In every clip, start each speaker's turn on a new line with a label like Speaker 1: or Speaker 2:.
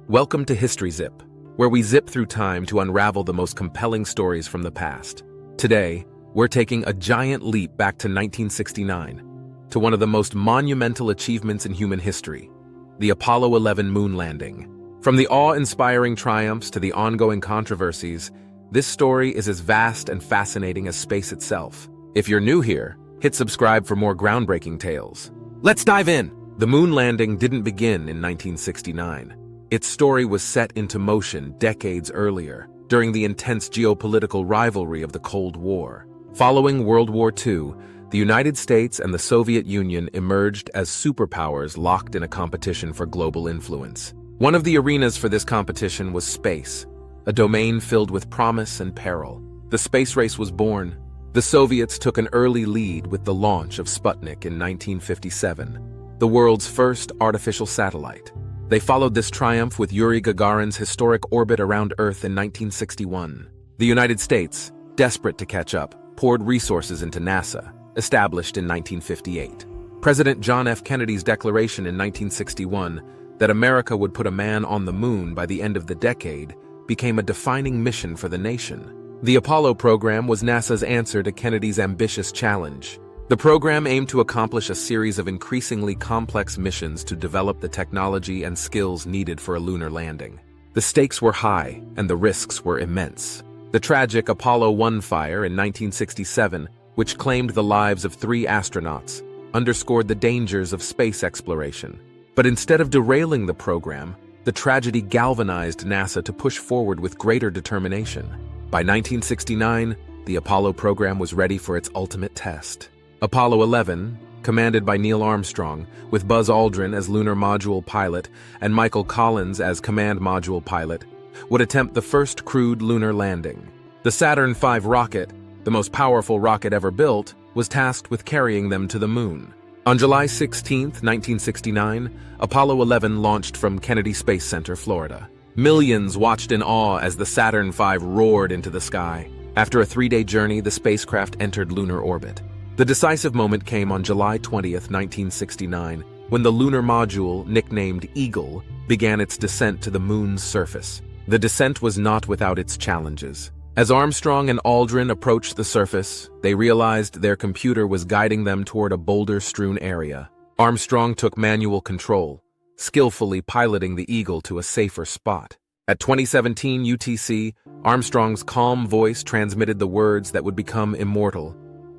Speaker 1: Welcome to HistoryZip, where we zip through time to unravel the most compelling stories from the past. Today, we're taking a giant leap back to 1969, to one of the most monumental achievements in human history, the Apollo 11 moon landing. From the awe-inspiring triumphs to the ongoing controversies, this story is as vast and fascinating as space itself. If you're new here, hit subscribe for more groundbreaking tales. Let's dive in! The moon landing didn't begin in 1969. Its story was set into motion decades earlier, during the intense geopolitical rivalry of the Cold War. Following World War II, the United States and the Soviet Union emerged as superpowers locked in a competition for global influence. One of the arenas for this competition was space, a domain filled with promise and peril. The space race was born. The Soviets took an early lead with the launch of Sputnik in 1957, the world's first artificial satellite. They followed this triumph with Yuri Gagarin's historic orbit around Earth in 1961. The United States, desperate to catch up, poured resources into NASA, established in 1958. President John F. Kennedy's declaration in 1961 that America would put a man on the moon by the end of the decade became a defining mission for the nation. The Apollo program was NASA's answer to Kennedy's ambitious challenge. The program aimed to accomplish a series of increasingly complex missions to develop the technology and skills needed for a lunar landing. The stakes were high, and the risks were immense. The tragic Apollo 1 fire in 1967, which claimed the lives of 3 astronauts, underscored the dangers of space exploration. But instead of derailing the program, the tragedy galvanized NASA to push forward with greater determination. By 1969, the Apollo program was ready for its ultimate test. Apollo 11, commanded by Neil Armstrong, with Buzz Aldrin as lunar module pilot and Michael Collins as command module pilot, would attempt the first crewed lunar landing. The Saturn V rocket, the most powerful rocket ever built, was tasked with carrying them to the moon. On July 16, 1969, Apollo 11 launched from Kennedy Space Center, Florida. Millions watched in awe as the Saturn V roared into the sky. After a 3-day journey, the spacecraft entered lunar orbit. The decisive moment came on July 20, 1969, when the lunar module, nicknamed Eagle, began its descent to the moon's surface. The descent was not without its challenges. As Armstrong and Aldrin approached the surface, they realized their computer was guiding them toward a boulder-strewn area. Armstrong took manual control, skillfully piloting the Eagle to a safer spot. At 2017 UTC, Armstrong's calm voice transmitted the words that would become immortal.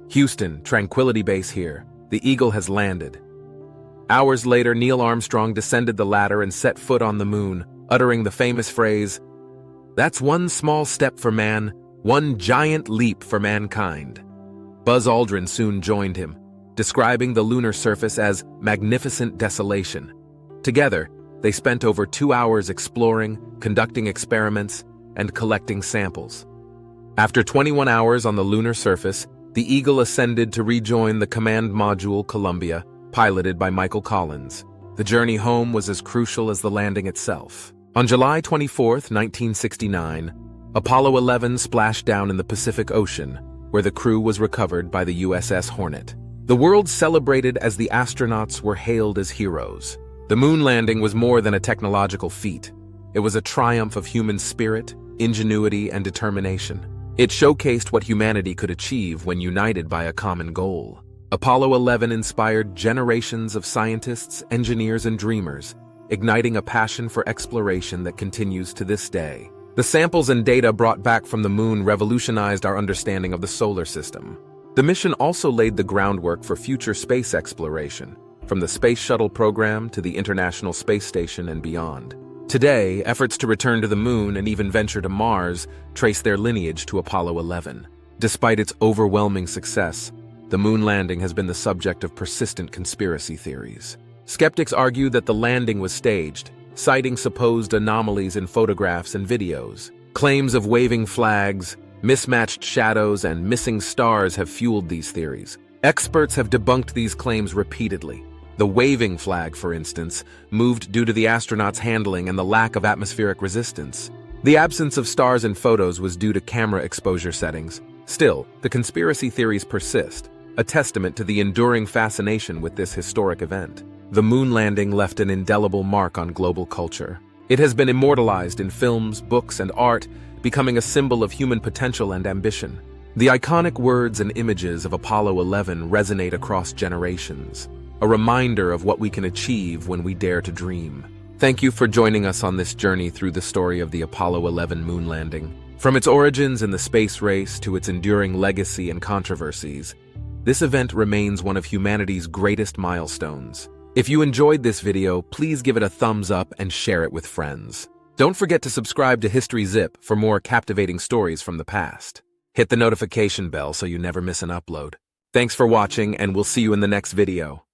Speaker 1: "Houston, Tranquility Base here. The Eagle has landed." Hours later, Neil Armstrong descended the ladder and set foot on the moon, uttering the famous phrase, "That's one small step for man, one giant leap for mankind." Buzz Aldrin soon joined him, describing the lunar surface as magnificent desolation. Together, they spent over 2 hours exploring, conducting experiments, and collecting samples. After 21 hours on the lunar surface, the Eagle ascended to rejoin the command module Columbia, piloted by Michael Collins. The journey home was as crucial as the landing itself. On July 24, 1969, Apollo 11 splashed down in the Pacific Ocean, where the crew was recovered by the USS Hornet. The world celebrated as the astronauts were hailed as heroes. The moon landing was more than a technological feat. It was a triumph of human spirit, ingenuity, and determination. It showcased what humanity could achieve when united by a common goal. Apollo 11 inspired generations of scientists, engineers, and dreamers, igniting a passion for exploration that continues to this day. The samples and data brought back from the moon revolutionized our understanding of the solar system. The mission also laid the groundwork for future space exploration, from the Space Shuttle program to the International Space Station and beyond. Today, efforts to return to the moon and even venture to Mars trace their lineage to Apollo 11. Despite its overwhelming success, the moon landing has been the subject of persistent conspiracy theories. Skeptics argue that the landing was staged, citing supposed anomalies in photographs and videos. Claims of waving flags, mismatched shadows, and missing stars have fueled these theories. Experts have debunked these claims repeatedly. The waving flag, for instance, moved due to the astronauts' handling and the lack of atmospheric resistance. The absence of stars in photos was due to camera exposure settings. Still, the conspiracy theories persist, a testament to the enduring fascination with this historic event. The moon landing left an indelible mark on global culture. It has been immortalized in films, books, and art, becoming a symbol of human potential and ambition. The iconic words and images of Apollo 11 resonate across generations, a reminder of what we can achieve when we dare to dream. Thank you for joining us on this journey through the story of the Apollo 11 moon landing. From its origins in the space race to its enduring legacy and controversies, this event remains one of humanity's greatest milestones. If you enjoyed this video, please give it a thumbs up and share it with friends. Don't forget to subscribe to HistoryZip for more captivating stories from the past. Hit the notification bell so you never miss an upload. Thanks for watching, and we'll see you in the next video.